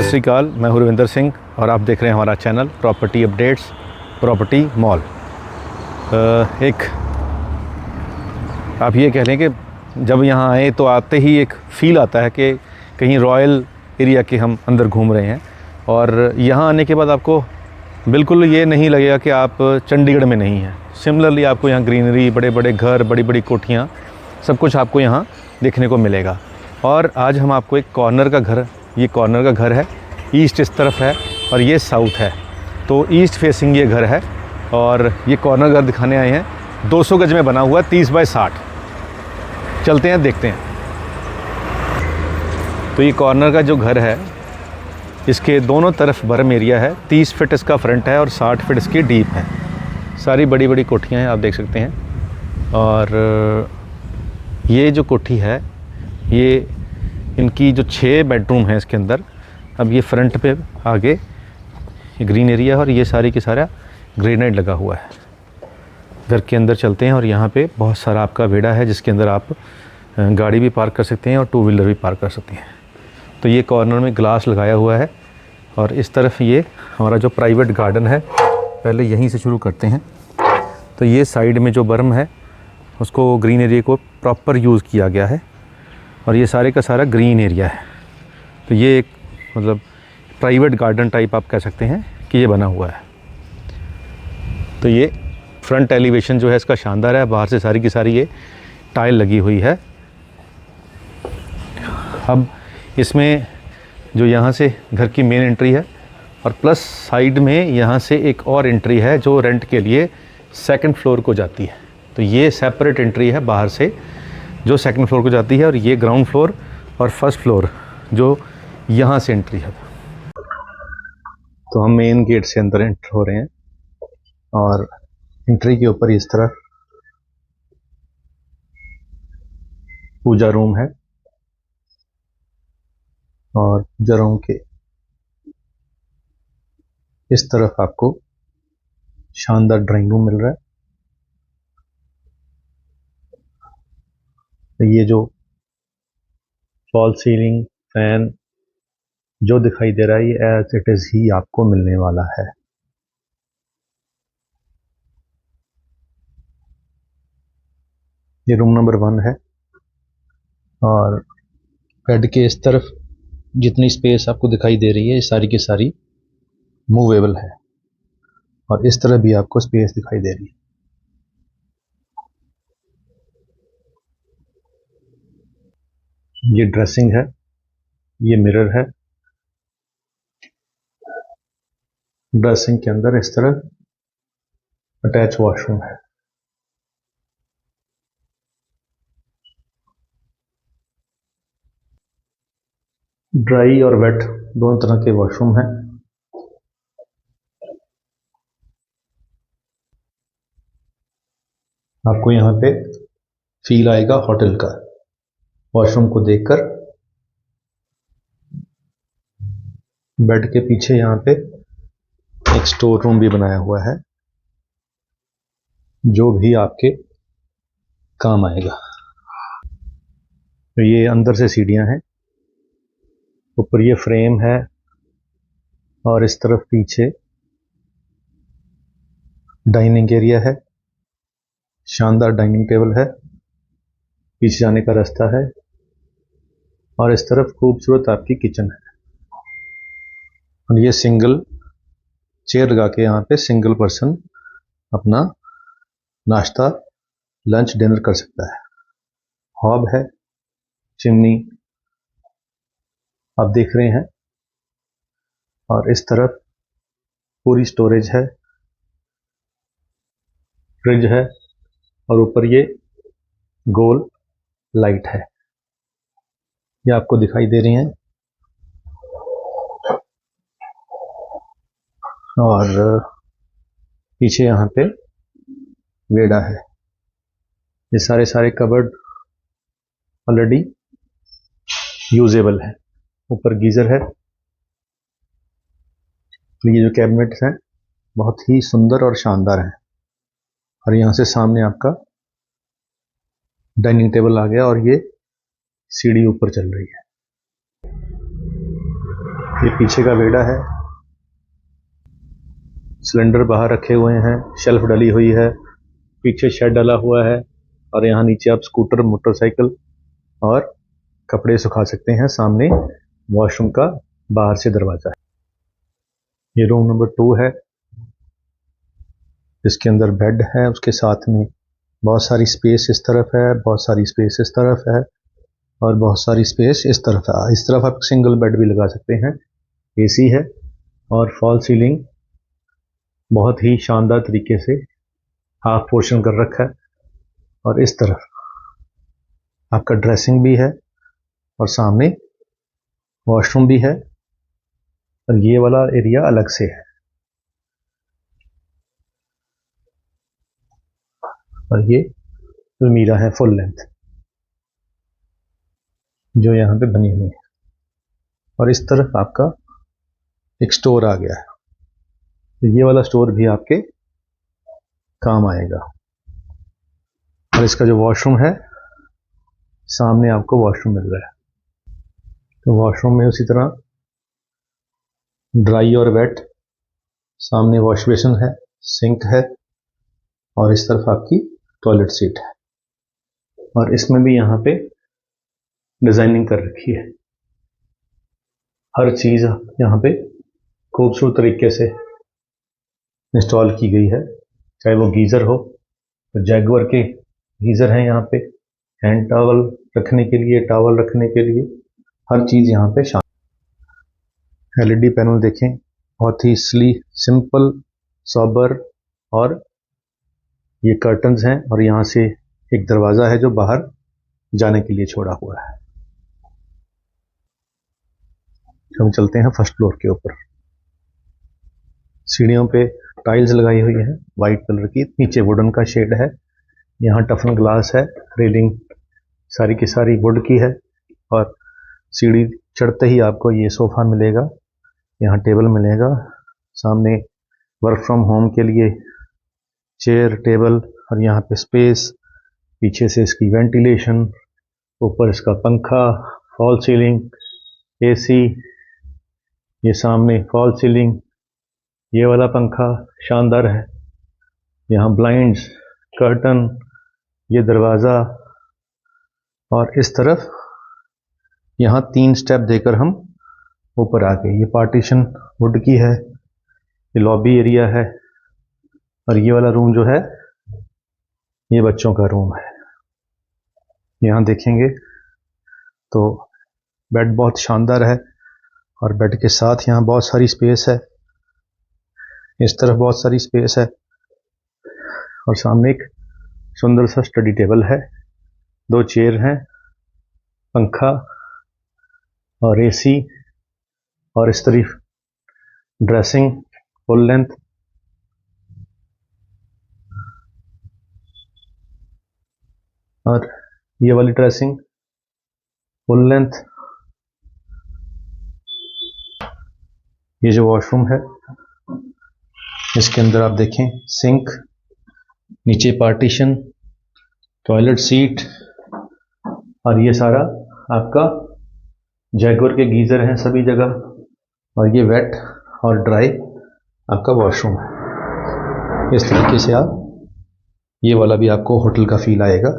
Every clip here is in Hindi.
श्री अकाल, मैं हूं रविंदर सिंह और आप देख रहे हैं हमारा channel property updates property mall. एक आप ये कह लें कि जब यहाँ आए तो आते ही एक फ़ील आता है कि कहीं रॉयल एरिया के हम अंदर घूम रहे हैं। और यहाँ आने के बाद आपको बिल्कुल ये नहीं लगेगा कि आप चंडीगढ़ में नहीं हैं। सिमिलरली आपको यहाँ ग्रीनरी, बड़े बड़े घर, बड़ी बड़ी कोठियाँ, सब कुछ आपको यहाँ देखने को मिलेगा। और आज हम आपको एक कॉर्नर का घर, ये कॉर्नर का घर है, ईस्ट इस तरफ है और ये साउथ है, तो ईस्ट फेसिंग ये घर है। और ये कॉर्नर घर दिखाने आए हैं, 200 गज में बना हुआ, 30 बाय 60। चलते हैं, देखते हैं। तो ये कॉर्नर का जो घर है, इसके दोनों तरफ बर्म एरिया है, 30 फीट इसका फ्रंट है और 60 फीट इसकी डीप है। सारी बड़ी बड़ी कोठियाँ हैं, आप देख सकते हैं। और ये जो कोठी है, ये इनकी जो 6 बेडरूम हैं इसके अंदर। अब ये फ्रंट पे आगे ये ग्रीन एरिया है और ये सारी की सारा ग्रेनाइट लगा हुआ है। घर के अंदर चलते हैं और यहाँ पे बहुत सारा आपका वेड़ा है, जिसके अंदर आप गाड़ी भी पार्क कर सकते हैं और 2 व्हीलर भी पार्क कर सकते हैं। तो ये कॉर्नर में ग्लास लगाया हुआ है और इस तरफ ये हमारा जो प्राइवेट गार्डन है, पहले यहीं से शुरू करते हैं। तो ये साइड में जो बर्म है, उसको ग्रीन एरिया को प्रॉपर यूज़ किया गया है और ये सारे का सारा ग्रीन एरिया है। तो ये एक मतलब प्राइवेट गार्डन टाइप आप कह सकते हैं कि ये बना हुआ है। तो ये फ्रंट एलिवेशन जो है इसका शानदार है। बाहर से सारी की सारी ये टाइल लगी हुई है। अब इसमें जो यहाँ से घर की मेन एंट्री है और प्लस साइड में यहाँ से एक और एंट्री है जो रेंट के लिए सेकंड फ्लोर को जाती है। तो ये सेपरेट एंट्री है बाहर से जो सेकंड फ्लोर को जाती है, और ये ग्राउंड फ्लोर और फर्स्ट फ्लोर जो यहाँ से एंट्री है। तो हम मेन गेट से अंदर एंटर हो रहे हैं और एंट्री के ऊपर इस तरफ पूजा रूम है और पूजा रूम के इस तरफ आपको शानदार ड्राइंग रूम मिल रहा है। तो ये जो फॉल सीलिंग फैन जो दिखाई दे रहा है, ये एज इट इज ही आपको मिलने वाला है। ये रूम नंबर 1 है और बेड के इस तरफ जितनी स्पेस आपको दिखाई दे रही है, ये सारी की सारी मूवेबल है और इस तरफ भी आपको स्पेस दिखाई दे रही है। ये ड्रेसिंग है, ये मिरर है। ड्रेसिंग के अंदर इस तरह अटैच वॉशरूम है। ड्राई और वेट दोनों तरह के वॉशरूम हैं। आपको यहाँ पे फील आएगा होटल का वॉशरूम को देखकर। बेड के पीछे यहाँ पे एक स्टोर रूम भी बनाया हुआ है जो भी आपके काम आएगा। तो ये अंदर से सीढ़ियाँ हैं, ऊपर ये फ्रेम है और इस तरफ पीछे डाइनिंग एरिया है। शानदार डाइनिंग टेबल है, पीछे जाने का रास्ता है और इस तरफ खूबसूरत आपकी किचन है। और ये सिंगल चेयर लगा के यहाँ पे सिंगल पर्सन अपना नाश्ता, लंच, डिनर कर सकता है। हॉब है, चिमनी आप देख रहे हैं और इस तरफ पूरी स्टोरेज है, फ्रिज है और ऊपर ये गोल लाइट है, ये आपको दिखाई दे रही हैं। और पीछे यहाँ पे वेड़ा है। ये सारे कबर्ड ऑलरेडी यूजेबल है। ऊपर गीजर है। तो ये जो कैबिनेट्स हैं बहुत ही सुंदर और शानदार हैं। और यहाँ से सामने आपका डाइनिंग टेबल आ गया और ये सीढ़ी ऊपर चल रही है। ये पीछे का बेड़ा है, सिलेंडर बाहर रखे हुए हैं, शेल्फ डली हुई है, पीछे शेड डला हुआ है और यहाँ नीचे आप स्कूटर, मोटरसाइकिल और कपड़े सुखा सकते हैं। सामने वॉशरूम का बाहर से दरवाज़ा है। ये रूम नंबर 2 है, इसके अंदर बेड है, उसके साथ में बहुत सारी स्पेस इस तरफ है, बहुत सारी स्पेस इस तरफ है और बहुत सारी स्पेस इस तरफ है। इस तरफ आप सिंगल बेड भी लगा सकते हैं। एसी है और फॉल सीलिंग बहुत ही शानदार तरीके से हाफ पोर्शन कर रखा है। और इस तरफ आपका ड्रेसिंग भी है और सामने वॉशरूम भी है और ये वाला एरिया अलग से है। और ये अलमीरा है फुल लेंथ जो यहाँ पे बनी हुई है। और इस तरफ आपका एक स्टोर आ गया है, तो ये वाला स्टोर भी आपके काम आएगा। और इसका जो वॉशरूम है, सामने आपको वॉशरूम मिल रहा है। तो वॉशरूम में उसी तरह ड्राई और वेट, सामने वॉश बेसिन है, सिंक है और इस तरफ आपकी टॉयलेट सीट है। और इसमें भी यहाँ पे डिजाइनिंग कर रखी है, हर चीज यहाँ पे खूबसूरत तरीके से इंस्टॉल की गई है। चाहे वो गीजर हो तो जैगुआर के गीजर हैं यहाँ पे, हैंड टॉवल रखने के लिए, टॉवल रखने के लिए, हर चीज यहाँ पे शामिल। एलईडी पैनल देखें, बहुत ही सिंपल, सॉबर। और ये कर्टन्स हैं और यहाँ से एक दरवाजा है जो बाहर जाने के लिए छोड़ा हुआ है। हम चलते हैं फर्स्ट फ्लोर के ऊपर। सीढ़ियों पे टाइल्स लगाई हुई है वाइट कलर की, नीचे वुडन का शेड है, यहाँ टफन ग्लास है, रेलिंग सारी की सारी वुड की है। और सीढ़ी चढ़ते ही आपको ये सोफा मिलेगा, यहाँ टेबल मिलेगा, सामने वर्क फ्रॉम होम के लिए चेयर, टेबल और यहाँ पे स्पेस, पीछे से इसकी वेंटिलेशन, ऊपर इसका पंखा, फॉल सीलिंग, एसी, ये सामने फॉल सीलिंग, ये वाला पंखा शानदार है, यहाँ ब्लाइंड्स, कर्टन, ये दरवाज़ा। और इस तरफ यहाँ 3 स्टेप देकर हम ऊपर आ गए। ये पार्टीशन वुड की है, ये लॉबी एरिया है और ये वाला रूम जो है ये बच्चों का रूम है। यहाँ देखेंगे तो बेड बहुत शानदार है और बेड के साथ यहाँ बहुत सारी स्पेस है, इस तरफ बहुत सारी स्पेस है और सामने एक सुंदर सा स्टडी टेबल है, 2 चेयर हैं, पंखा और एसी और इस तरफ ड्रेसिंग फुल लेंथ। और ये वाली ड्रेसिंग फुल लेंथ। ये जो वॉशरूम है इसके अंदर आप देखें सिंक, नीचे पार्टीशन, टॉयलेट सीट और ये सारा आपका जैगुआर के गीजर हैं सभी जगह। और ये वेट और ड्राई आपका वॉशरूम है। इस तरीके से आप, ये वाला भी आपको होटल का फील आएगा।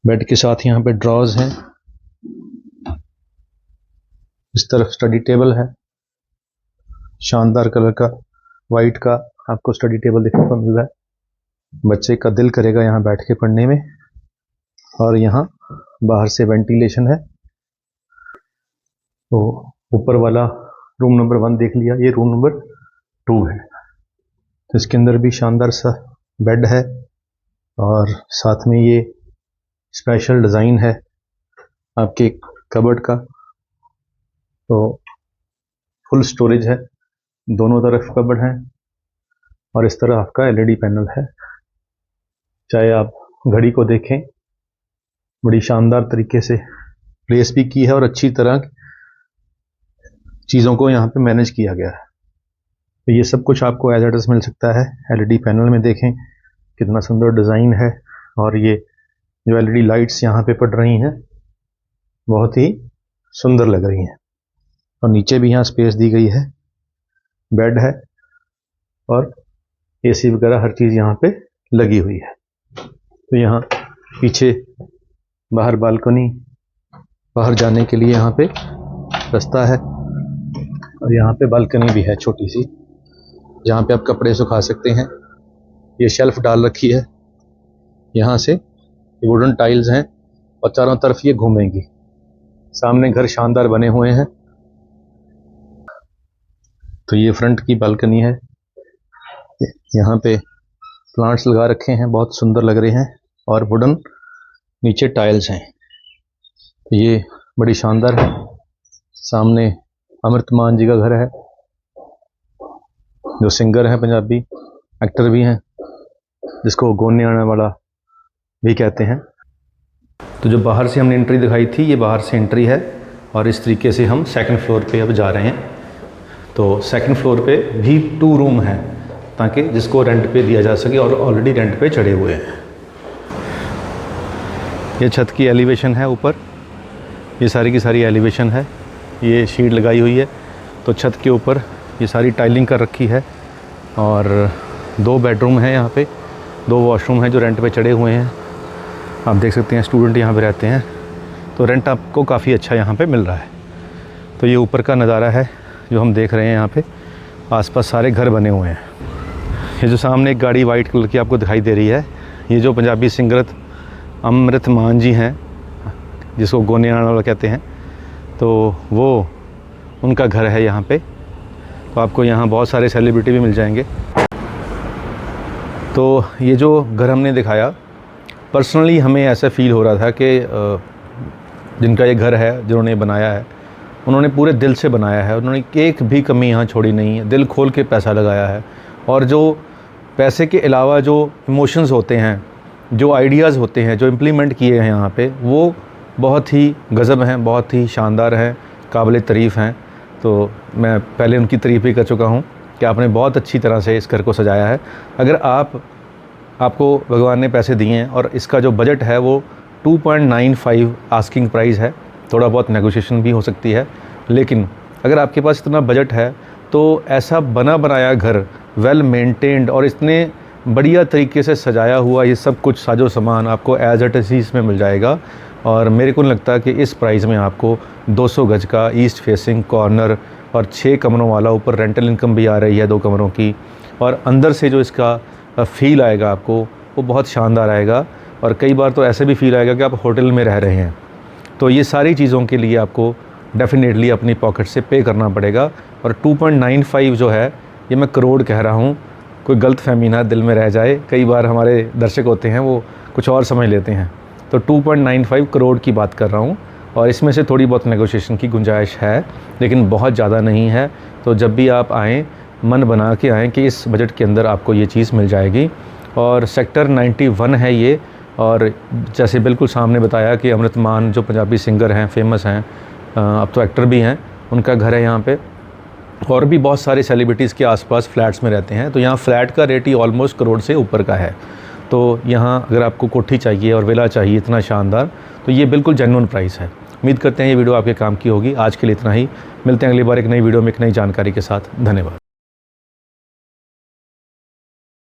बेड के साथ यहाँ पे ड्रॉज हैं, इस तरफ स्टडी टेबल है, शानदार कलर का वाइट का आपको स्टडी टेबल देखने को मिल रहा है। बच्चे का दिल करेगा यहाँ बैठ के पढ़ने में। और यहाँ बाहर से वेंटिलेशन है। तो ऊपर वाला रूम नंबर 1 देख लिया, ये रूम नंबर 2 है। तो इसके अंदर भी शानदार सा बेड है और साथ में ये स्पेशल डिज़ाइन है आपके कबर्ड का। तो फुल स्टोरेज है, दोनों तरफ कबर्ड है और इस तरह आपका एलईडी पैनल है। चाहे आप घड़ी को देखें, बड़ी शानदार तरीके से प्लेस भी की है और अच्छी तरह चीज़ों को यहाँ पे मैनेज किया गया है। तो ये सब कुछ आपको एज एड मिल सकता है। एलईडी पैनल में देखें कितना सुंदर डिज़ाइन है और ये जो एलईडी लाइट्स यहाँ पे पड़ रही हैं बहुत ही सुंदर लग रही हैं। और नीचे भी यहाँ स्पेस दी गई है, बेड है और एसी वगैरह हर चीज़ यहाँ पे लगी हुई है। तो यहाँ पीछे बाहर बालकनी, बाहर जाने के लिए यहाँ पे रास्ता है और यहाँ पे बालकनी भी है छोटी सी, जहाँ पे आप कपड़े सुखा सकते हैं। ये शेल्फ डाल रखी है, यहाँ से ये वुडन टाइल्स हैं और चारों तरफ ये घूमेंगी। सामने घर शानदार बने हुए हैं। तो ये फ्रंट की बालकनी है, यहाँ पे प्लांट्स लगा रखे हैं, बहुत सुंदर लग रहे हैं और वुडन नीचे टाइल्स हैं। तो ये बड़ी शानदार है। सामने अमृतमान जी का घर है, जो सिंगर हैं, पंजाबी एक्टर भी हैं, जिसको गोने आने वाला भी कहते हैं। तो जो बाहर से हमने एंट्री दिखाई थी, ये बाहर से एंट्री है और इस तरीके से हम सेकंड फ्लोर पे अब जा रहे हैं। तो सेकंड फ्लोर पे भी 2 रूम हैं, ताकि जिसको रेंट पे दिया जा सके और ऑलरेडी रेंट पे चढ़े हुए हैं। ये छत की एलिवेशन है ऊपर, ये सारी की सारी एलिवेशन है। ये शीट लगाई हुई है। तो छत के ऊपर ये सारी टाइलिंग कर रखी है और 2 बेडरूम हैं यहाँ पे, 2 वॉशरूम हैं जो रेंट पे चढ़े हुए हैं। आप देख सकते हैं स्टूडेंट यहाँ पे रहते हैं, तो रेंट आपको काफ़ी अच्छा यहाँ पे मिल रहा है। तो ये ऊपर का नज़ारा है जो हम देख रहे हैं। यहाँ पे आसपास सारे घर बने हुए हैं। ये जो सामने एक गाड़ी वाइट कलर की आपको दिखाई दे रही है, ये जो पंजाबी सिंगर अमृतमान जी हैं, जिसको गोने आने वाला कहते हैं, तो वो उनका घर है यहाँ पे। तो आपको यहाँ बहुत सारे सेलिब्रिटी भी मिल जाएंगे। तो ये जो घर हमने दिखाया, पर्सनली हमें ऐसा फ़ील हो रहा था कि जिनका ये घर है, जिन्होंने बनाया है, उन्होंने पूरे दिल से बनाया है। उन्होंने एक भी कमी यहाँ छोड़ी नहीं है, दिल खोल के पैसा लगाया है। और जो पैसे के अलावा जो इमोशंस होते हैं, जो आइडियाज़ होते हैं, जो इम्प्लीमेंट किए हैं यहाँ पे, वो बहुत ही गज़ब हैं, बहुत ही शानदार हैं, काबिल तारीफ़ हैं। तो मैं पहले उनकी तारीफ़ भी कर चुका हूँ कि आपने बहुत अच्छी तरह से इस घर को सजाया है। अगर आपको भगवान ने पैसे दिए हैं और इसका जो बजट है वो 2.95 आस्किंग प्राइस है, थोड़ा बहुत नेगोशिएशन भी हो सकती है, लेकिन अगर आपके पास इतना बजट है तो ऐसा बना बनाया घर, वेल मेंटेन्ड और इतने बढ़िया तरीके से सजाया हुआ ये सब कुछ साजो सामान आपको एज इट इज़ में मिल जाएगा। और मेरे को नहीं लगता कि इस प्राइस में आपको 200 गज का ईस्ट फेसिंग कॉर्नर और 6 कमरों वाला, ऊपर रेंटल इनकम भी आ रही है 2 कमरों की, और अंदर से जो इसका फ़ील आएगा आपको वो बहुत शानदार आएगा। और कई बार तो ऐसे भी फ़ील आएगा कि आप होटल में रह रहे हैं। तो ये सारी चीज़ों के लिए आपको डेफ़िनेटली अपनी पॉकेट से पे करना पड़ेगा। और 2.95 जो है, ये मैं करोड़ कह रहा हूँ, कोई गलत फहमी ना दिल में रह जाए। कई बार हमारे दर्शक होते हैं वो कुछ और समझ लेते हैं। तो 2.95 करोड़ की बात कर रहा हूँ और इसमें से थोड़ी बहुत नेगोशिएशन की गुंजाइश है, लेकिन बहुत ज़्यादा नहीं है। तो जब भी आप आएँ, मन बना के आएँ कि इस बजट के अंदर आपको ये चीज़ मिल जाएगी। और सेक्टर 91 है ये। और जैसे बिल्कुल सामने बताया कि अमृतमान जो पंजाबी सिंगर हैं, फेमस हैं, अब तो एक्टर भी हैं, उनका घर है यहाँ पे। और भी बहुत सारे सेलिब्रिटीज़ के आसपास फ्लैट्स में रहते हैं। तो यहाँ फ्लैट का रेट ही ऑलमोस्ट करोड़ से ऊपर का है। तो यहाँ अगर आपको कोठी चाहिए और विला चाहिए इतना शानदार, तो ये बिल्कुल जेन्युइन प्राइस है। उम्मीद करते हैं ये वीडियो आपके काम की होगी। आज के लिए इतना ही, मिलते हैं अगली बार एक नई वीडियो में एक नई जानकारी के साथ। धन्यवाद।